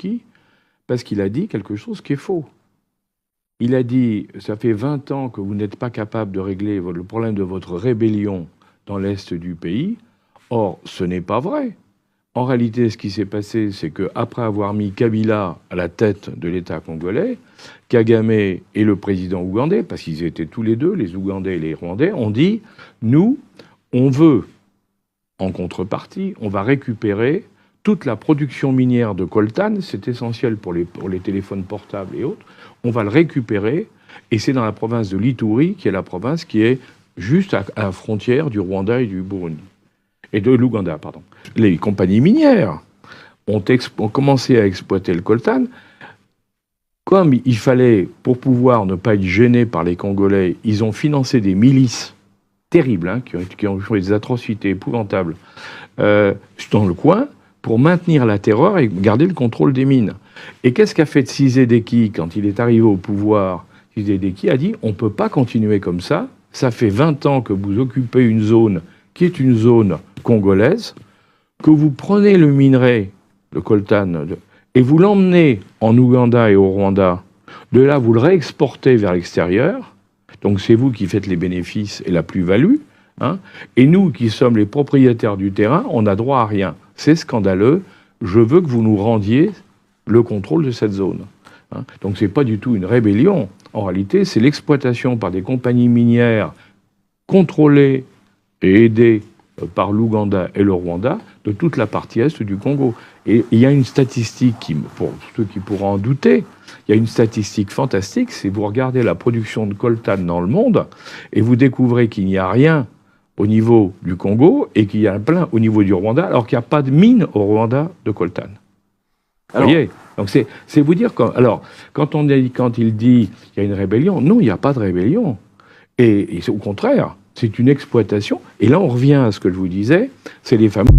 qui? Parce qu'il a dit quelque chose qui est faux. Il a dit, ça fait 20 ans que vous n'êtes pas capable de régler le problème de votre rébellion dans l'Est du pays. Or, ce n'est pas vrai. En réalité, ce qui s'est passé, c'est qu'après avoir mis Kabila à la tête de l'État congolais, Kagame et le président ougandais, parce qu'ils étaient tous les deux, les Ougandais et les Rwandais, ont dit « Nous, on veut, en contrepartie, on va récupérer toute la production minière de coltan, c'est essentiel pour les téléphones portables et autres, on va le récupérer, et c'est dans la province de l'Ituri, qui est la province qui est juste à la frontière du Rwanda et du Burundi. Et de l'Ouganda, pardon. Les compagnies minières ont commencé à exploiter le coltan. Comme il fallait, pour pouvoir ne pas être gênés par les Congolais, ils ont financé des milices terribles, hein, qui ont fait des atrocités épouvantables dans le coin, pour maintenir la terreur et garder le contrôle des mines. Et qu'est-ce qu'a fait Tshisekedi quand il est arrivé au pouvoir? Tshisekedi a dit, on ne peut pas continuer comme ça. Ça fait 20 ans que vous occupez une zone qui est une zone congolaise, que vous prenez le minerai, le coltan, et vous l'emmenez en Ouganda et au Rwanda. De là, vous le réexportez vers l'extérieur. Donc c'est vous qui faites les bénéfices et la plus-value. Hein, et nous, qui sommes les propriétaires du terrain, on n'a droit à rien. C'est scandaleux. Je veux que vous nous rendiez le contrôle de cette zone. Hein. Donc c'est pas du tout une rébellion. En réalité, c'est l'exploitation par des compagnies minières contrôlées et aidées par l'Ouganda et le Rwanda de toute la partie est du Congo. Et il y a une statistique, pour ceux qui pourront en douter, il y a une statistique fantastique, c'est vous regardez la production de coltan dans le monde et vous découvrez qu'il n'y a rien au niveau du Congo et qu'il y a plein au niveau du Rwanda, alors qu'il n'y a pas de mine au Rwanda de coltan. Vous voyez? Donc c'est vous dire... Alors, quand il dit qu'il y a une rébellion, non, il n'y a pas de rébellion. Et au contraire, c'est une exploitation. Et là, on revient à ce que je vous disais, c'est les fameux...